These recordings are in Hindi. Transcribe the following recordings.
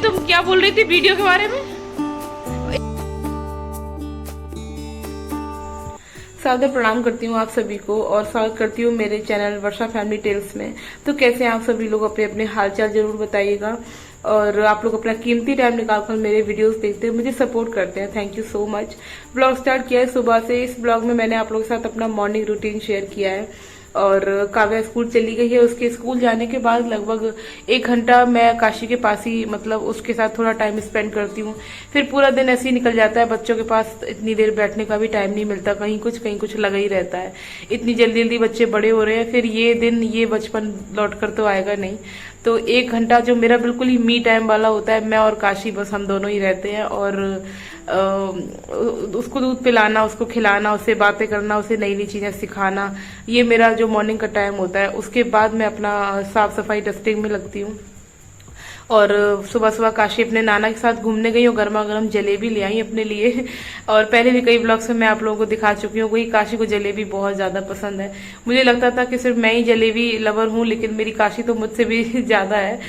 तुम क्या बोल रही थी वीडियो के बारे में? सादर प्रणाम करती हूँ आप सभी को और स्वागत करती हूँ मेरे चैनल वर्षा फैमिली टेल्स में। तो कैसे हैं आप सभी लोग? अपने अपने हालचाल जरूर बताइएगा और आप लोग अपना कीमती टाइम निकालकर मेरे वीडियोस देखते हैं, मुझे सपोर्ट करते हैं। Thank you so much. Blog start किया है सुबह से। इस ब्लॉग में मैंने आप लोगों के साथ अपना मॉर्निंग रूटीन शेयर किया है और काव्या स्कूल चली गई है। उसके स्कूल जाने के बाद लगभग 1 घंटा मैं काशी के पास ही मतलब उसके साथ थोड़ा टाइम स्पेंड करती हूँ। फिर पूरा दिन ऐसे ही निकल जाता है। बच्चों के पास इतनी देर बैठने का भी टाइम नहीं मिलता, कहीं कुछ लगा ही रहता है। इतनी जल्दी जल्दी बच्चे बड़े हो रहे हैं, फिर ये दिन ये बचपन लौट कर तो आएगा नहीं। तो 1 घंटा जो मेरा बिल्कुल ही मी टाइम वाला होता है, मैं और काशी बस हम दोनों ही रहते हैं। और उसको दूध पिलाना, उसको खिलाना, उससे बातें करना, उसे नई नई चीजें सिखाना, ये मेरा जो मॉर्निंग का टाइम होता है। उसके बाद मैं अपना साफ सफाई डस्टिंग में लगती हूँ। और सुबह सुबह काशी अपने नाना के साथ घूमने गई और गर्मा गर्म जलेबी ले आई अपने लिए। और पहले भी कई ब्लॉग्स में मैं आप लोगों को दिखा चुकी हूँ। वही काशी को जलेबी बहुत ज्यादा पसंद है। मुझे लगता था कि सिर्फ मैं ही जलेबी लवर हूँ, लेकिन मेरी काशी तो मुझसे भी ज्यादा है।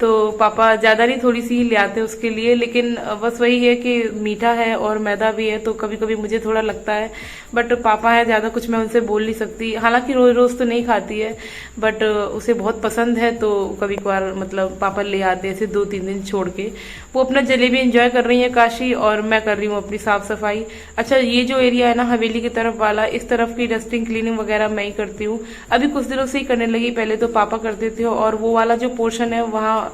तो पापा ज्यादा नहीं, थोड़ी सी ही ले आते उसके लिए, लेकिन बस वही है कि मीठा है और मैदा भी है तो कभी कभी मुझे थोड़ा लगता है। बट पापा है, ज्यादा कुछ मैं उनसे बोल नहीं सकती। हालांकि रोज रोज तो नहीं खाती है, बट उसे बहुत पसंद है तो कभी कभार मतलब पापा ले आते हैं ऐसे 2-3 दिन छोड़ के। वो अपना जलेबी एंजॉय कर रही है काशी और मैं कर रही हूँ अपनी साफ सफाई। अच्छा, ये जो एरिया है ना हवेली की तरफ वाला, इस तरफ की डस्टिंग क्लीनिंग वगैरह मैं ही करती हूँ। अभी कुछ दिनों से ही करने लगी, पहले तो पापा करते थे। और वो वाला जो पोर्शन है वहाँ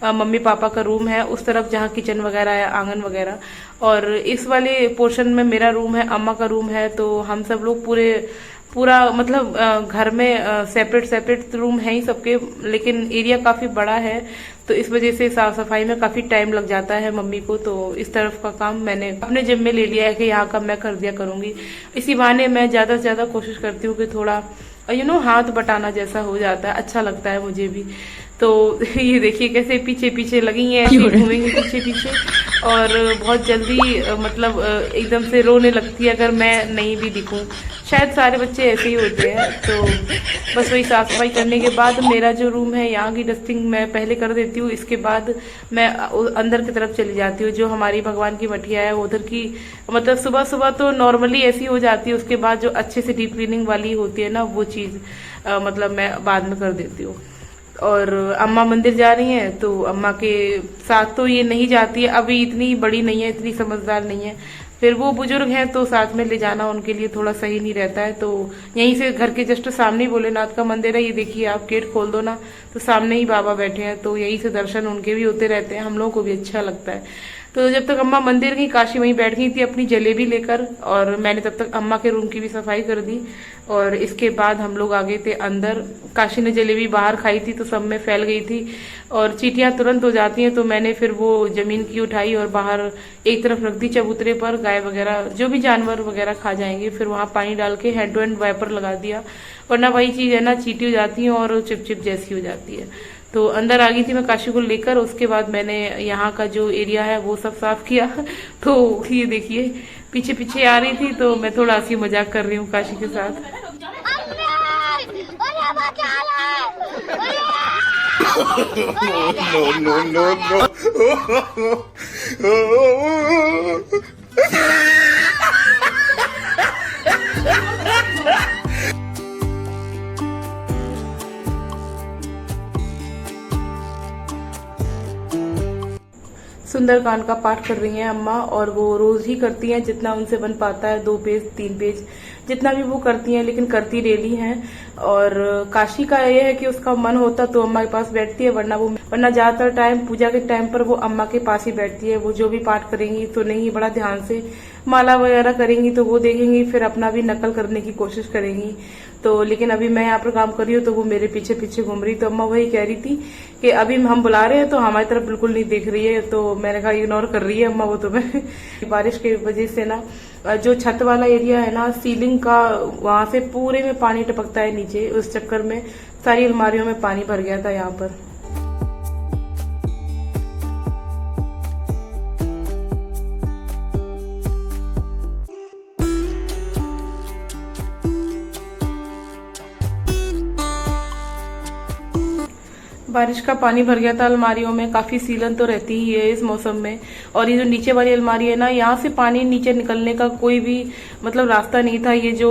मम्मी पापा का रूम है, उस तरफ जहाँ किचन वगैरह है, आंगन वगैरह। और इस वाले पोर्शन में मेरा रूम है, अम्मा का रूम है। तो हम सब लोग पूरा मतलब घर में सेपरेट सेपरेट रूम है ही सबके, लेकिन एरिया काफी बड़ा है तो इस वजह से साफ सफाई में काफी टाइम लग जाता है मम्मी को। तो इस तरफ का काम मैंने अपने जिम्मे ले लिया है कि यहाँ का मैं कर दिया करूंगी। इसी बहाने मैं ज्यादा से ज्यादा कोशिश करती हूँ कि थोड़ा हाथ बटाना जैसा हो जाता है, अच्छा लगता है मुझे भी। तो ये देखिए कैसे पीछे पीछे लगी हैं, ऐसे घूमेंगे पीछे पीछे। और बहुत जल्दी मतलब एकदम से रोने लगती है अगर मैं नहीं भी दिखूं। शायद सारे बच्चे ऐसे ही होते हैं। तो बस वही साफ सफाई करने के बाद मेरा जो रूम है यहाँ की डस्टिंग मैं पहले कर देती हूँ। इसके बाद मैं अंदर की तरफ चली जाती हूँ, जो हमारी भगवान की मठिया है उधर की। मतलब सुबह सुबह तो नॉर्मली ऐसी हो जाती है, उसके बाद जो अच्छे से डीप क्लीनिंग वाली होती है ना, वो चीज मतलब मैं बाद में कर देती हूँ। और अम्मा मंदिर जा रही हैं तो अम्मा के साथ तो ये नहीं जाती है, अभी इतनी बड़ी नहीं है, इतनी समझदार नहीं है। फिर वो बुजुर्ग हैं तो साथ में ले जाना उनके लिए थोड़ा सही नहीं रहता है। तो यहीं से घर के जस्ट सामने ही भोलेनाथ का मंदिर है। ये देखिए, आप गेट खोल दो ना तो सामने ही बाबा बैठे हैं, तो यहीं से दर्शन उनके भी होते रहते हैं, हम लोगों को भी अच्छा लगता है। तो जब तक अम्मा मंदिर गई, काशी वहीं बैठ गई थी अपनी जलेबी लेकर, और मैंने तब तक अम्मा के रूम की भी सफाई कर दी। और इसके बाद हम लोग आ गए थे अंदर। काशी ने जलेबी बाहर खाई थी तो सब में फैल गई थी और चींटियां तुरंत हो जाती हैं, तो मैंने फिर वो जमीन की उठाई और बाहर एक तरफ रख दी चबूतरे पर। गाय वगैरह जो भी जानवर वगैरह खा जाएंगे, फिर वहां पानी डाल के हैंड टू हैंड वाइपर लगा दिया, वरना वही चीज है ना, चींटी हो जाती है और चिपचिप जैसी हो जाती है। तो अंदर आ गई थी मैं काशी को लेकर। उसके बाद मैंने यहाँ का जो एरिया है वो सब साफ किया। तो ये देखिए पीछे पीछे आ रही थी तो मैं थोड़ा हंसी मजाक कर रही हूँ काशी के साथ। no, no, no, no. Sundarkand का पाठ कर रही हैं अम्मा, और वो रोज ही करती हैं जितना उनसे बन पाता है, 2 पेज 3 पेज जितना भी वो करती हैं, लेकिन करती डेली हैं। और काशी का ये है कि उसका मन होता तो अम्मा के पास बैठती है, वरना ज्यादातर टाइम पूजा के टाइम पर वो अम्मा के पास ही बैठती है। वो जो भी पाठ करेंगी तो नहीं, बड़ा ध्यान से माला वगैरह करेंगी तो वो देखेंगी, फिर अपना भी नकल करने की कोशिश करेंगी। तो लेकिन अभी मैं यहाँ पर काम कर रही हूँ तो वो मेरे पीछे पीछे घूम रही। तो अम्मा वही कह रही थी कि अभी हम बुला रहे हैं तो हमारी तरफ बिल्कुल नहीं देख रही है। तो मैंने कहा इग्नोर कर रही है अम्मा वो तुम्हें। बारिश की वजह से ना जो छत वाला एरिया है ना, सीलिंग का, वहां से पूरे में पानी टपकता है नीचे। उस चक्कर में सारी अलमारियों में पानी भर गया था यहाँ पर। बारिश का पानी भर गया था अलमारियों में, काफी सीलन तो रहती ही है इस मौसम में। और ये जो नीचे वाली अलमारी है ना, यहाँ से पानी नीचे निकलने का कोई भी मतलब रास्ता नहीं था। ये जो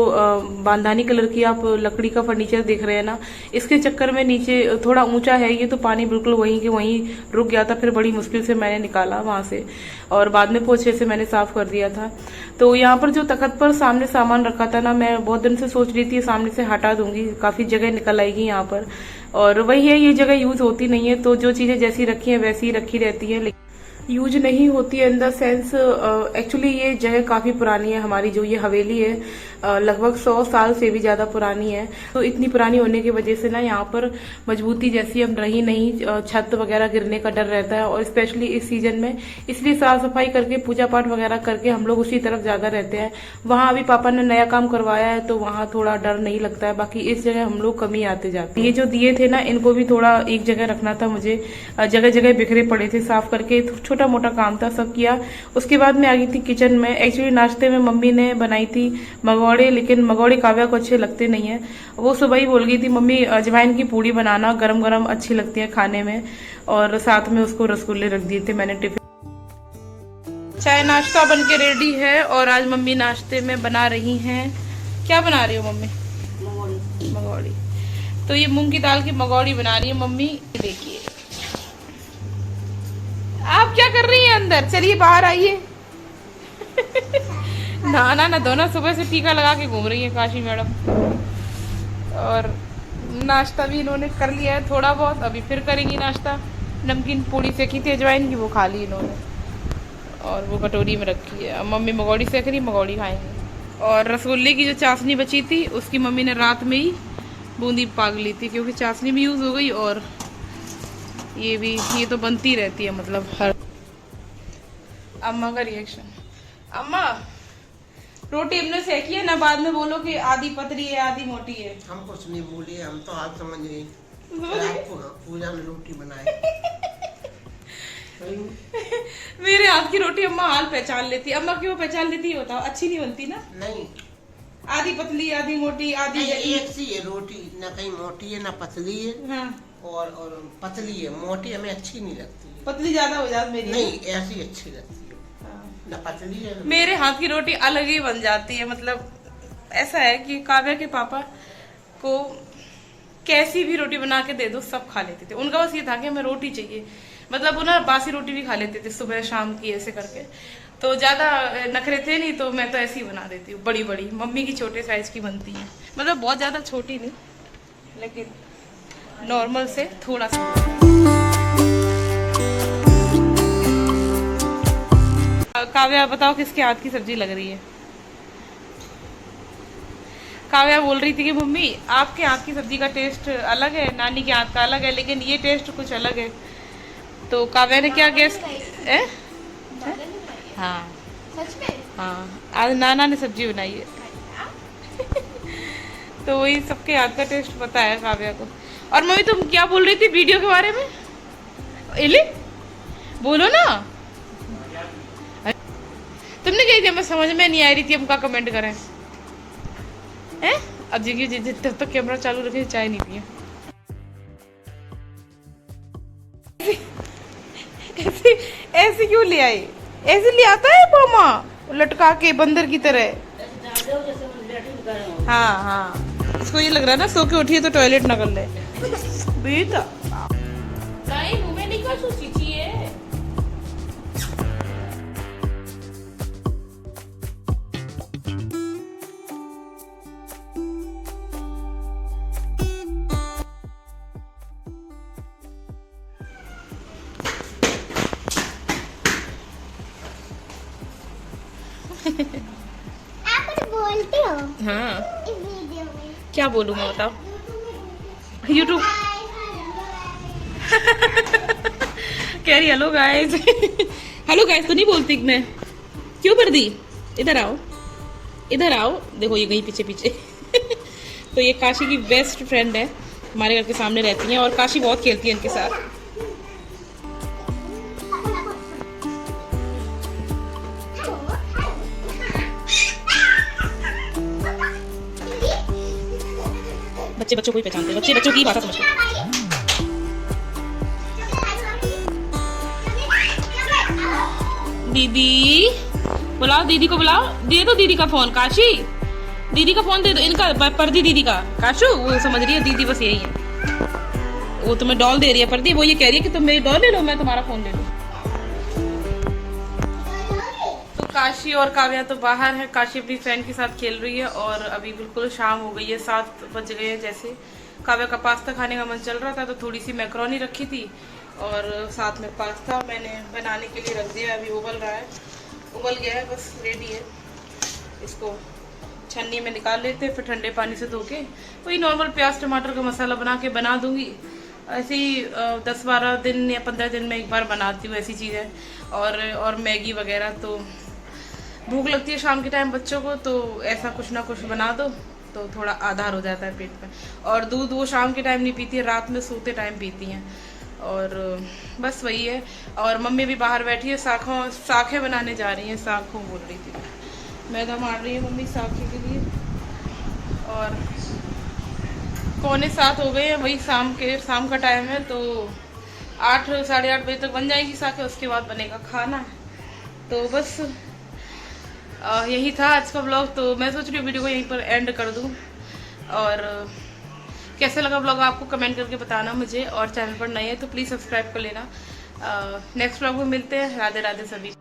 बांधानी कलर की आप लकड़ी का फर्नीचर देख रहे हैं ना, इसके चक्कर में नीचे थोड़ा ऊंचा है ये, तो पानी बिल्कुल वहीं के वहीं रुक गया था। फिर बड़ी मुश्किल से मैंने निकाला वहां से, और बाद में पोछे से मैंने साफ कर दिया था। तो यहाँ पर जो तखत पर सामने सामान रखा था ना, मैं बहुत दिन से सोच रही थी सामने से हटा दूंगी, काफी जगह निकल आएगी यहाँ पर। और वही है, ये जगह यूज होती नहीं है, तो जो चीजें जैसी रखी है वैसी ही रखी रहती है, यूज नहीं होती है इन द सेंस। एक्चुअली ये जगह काफी पुरानी है हमारी, जो ये हवेली है लगभग 100 साल से भी ज्यादा पुरानी है। तो इतनी पुरानी होने की वजह से ना यहाँ पर मजबूती जैसी अब रही नहीं, छत वगैरह गिरने का डर रहता है। और स्पेशली इस सीजन में, इसलिए साफ सफाई करके पूजा पाठ वगैरह करके हम लोग उसी तरफ ज्यादा रहते हैं। वहां अभी पापा ने नया काम करवाया है, तो वहां थोड़ा डर नहीं लगता है। बाकी इस जगह हम लोग कम ही आते जाते। ये जो दिए थे ना, इनको भी थोड़ा एक जगह रखना था मुझे, जगह जगह बिखरे पड़े थे, साफ करके छोटा मोटा काम था, सब किया। उसके बाद मैं आ गई थी किचन में। एक्चुअली नाश्ते में मम्मी ने बनाई थी मगौड़े, लेकिन मगौड़े काव्या को अच्छे लगते नहीं है। वो सुबह ही बोल गई थी मम्मी अजवाइन की पूड़ी बनाना, गरम गरम अच्छी लगती है खाने में। और साथ में उसको रसगुल्ले रख दिए थे मैंने टिफिन। चाय नाश्ता बन के रेडी है, और आज मम्मी नाश्ते में बना रही हैं, क्या बना रही हो मम्मी? मगौड़ी। तो ये मूंग की दाल की मगौड़ी बना रही है मम्मी। देखिए आप क्या कर रही हैं अंदर, चलिए बाहर आइए। ना दोनों सुबह से टीका लगा के घूम रही है काशी मैडम। और नाश्ता भी इन्होंने कर लिया है थोड़ा बहुत, अभी फिर करेंगी नाश्ता। नमकीन पूड़ी सेकी थी अजवाइन की, वो खा ली इन्होंने, और वो कटोरी में रखी है। अब मम्मी मगौड़ी सेक रही, मगौड़ी खाएंगे। और रसगुल्ले की जो चाशनी बची थी, उसकी मम्मी ने रात में ही बूंदी पाग ली थी, क्योंकि चाशनी भी यूज हो गई और ये भी, ये तो बनती रहती है मतलब हर। अम्मा का रिएक्शन, अम्मा रोटी हमने सेकी है ना, बाद में बोलो कि आधी पतली है आधी मोटी है। हम कुछ नहीं बोले, हम तो आज समझ गए पूजा में रोटी बनाए। मेरे हाथ की रोटी अम्मा हाल पहचान लेती। अम्मा क्यों पहचान लेती है बताओ? अच्छी नहीं बनती ना। नहीं, आधी पतली आधी मोटी आधी एक सी है रोटी, ना कहीं मोटी है ना पतली है। हाँ। और पतली है, मोटी हमें अच्छी नहीं लगती है। पतली ज्यादा हो जाती मेरी। नहीं, ऐसी अच्छी लगती है। ना पतली है ना। मेरे हाथ की रोटी अलग ही बन जाती है। मतलब ऐसा है कि काव्या के पापा को कैसी भी रोटी बना के दे दो सब खा लेते थे। उनका बस ये था कि हमें रोटी चाहिए। मतलब वो ना बासी रोटी भी खा लेते थे सुबह शाम की ऐसे करके। तो ज्यादा नखरे थे नहीं, तो मैं तो ऐसी ही बना देती हूँ बड़ी बड़ी। मम्मी की छोटे साइज की बनती है, मतलब बहुत ज्यादा छोटी नहीं, लेकिन नॉर्मल से थोड़ा सा। काव्या बताओ किसके हाथ की सब्जी लग रही है? काव्या बोल रही थी कि मम्मी आपके हाथ की सब्जी का टेस्ट अलग है, नानी के हाथ का अलग है, लेकिन ये टेस्ट कुछ अलग है। तो काव्या ने क्या गेस? हाँ सच में? हाँ, आज नाना ने सब्जी बनाई है। तो वही सबके हाथ का टेस्ट पता है काव्या को। और मम्मी तुम क्या बोल रही थी वीडियो के बारे में? इली बोलो ना। तुमने क्या किया? मैं समझ में नहीं आ रही थी, हम क्या कमेंट करें हैं? अब जब तक कैमरा चालू रखे चाय नहीं पिए। ऐसे क्यों ले आई? ऐसे ले आता है मामा, लटका के बंदर की तरह। हाँ हाँ, इसको ये लग रहा है ना सो के उठी है तो टॉयलेट न कर ले। बेटा नहीं, मुंह में निकाल सोची चाहिए। आप कुछ बोलते हो हाँ, इस वीडियो में? क्या बोलूँ मैं बताओ? यूट्यूब कह रही हेलो गाइस। हेलो गाइस तो नहीं बोलती मैं, क्यों कर दी? इधर आओ, इधर आओ, देखो ये गई पीछे पीछे। तो ये काशी की बेस्ट फ्रेंड है, हमारे घर के सामने रहती हैं, और काशी बहुत खेलती है इनके साथ। बच्चे बच्चों को ही पहचानते हैं, बच्चे बच्चों की भाषा समझते हैं। दीदी बुलाओ, दीदी को बुलाओ, दे दो दीदी का फोन। काशी दीदी का फोन दे दो, इनका पर्दी दीदी का। काशू वो समझ रही है दीदी बस यही है, वो तुम्हें डॉल दे रही है पर्दी, वो ये कह रही है कि तुम मेरी डॉल ले लो, मैं तुम्हारा फोन ले लूं। तो काशी और काव्या तो बाहर है, काशी अपनी फ्रेंड के साथ खेल रही है और अभी बिल्कुल शाम हो गई है, 7 बज गए हैं जैसे। काव्या का पास्ता खाने का मन चल रहा था तो थोड़ी सी मैक्रोनी रखी थी और साथ में पास्ता मैंने बनाने के लिए रख दिया। अभी उबल रहा है, उबल गया है, बस रेडी है। इसको छन्नी में निकाल लेते हैं, फिर ठंडे पानी से धो के वही नॉर्मल प्याज टमाटर का मसाला बना दूंगी। ऐसे ही 10-12 दिन या 15 दिन में एक बार बनाती हूँ ऐसी चीज़ें। और मैगी वगैरह, तो भूख लगती है शाम के टाइम बच्चों को, तो ऐसा कुछ ना कुछ बना दो तो थोड़ा आधार हो जाता है पेट में। और दूध वो शाम के टाइम नहीं पीती है, रात में सोते टाइम पीती हैं। और बस वही है। और मम्मी भी बाहर बैठी है, साखें बनाने जा रही हैं, साखों बोल रही थी, मैदा मार रही है मम्मी साखे के लिए। और 6:45 हो गए हैं, वही शाम का टाइम है, तो 8 साढ़े 8 बजे तक बन जाएगी साखें, उसके बाद बनेगा खाना। तो बस यही था आज का ब्लॉग। तो मैं सोच रही हूँ वीडियो को यहीं पर एंड कर दूँ। और कैसे लगा ब्लॉग आपको कमेंट करके बताना मुझे, और चैनल पर नए हैं तो प्लीज़ सब्सक्राइब कर लेना। नेक्स्ट ब्लॉग में मिलते हैं। राधे राधे सभी।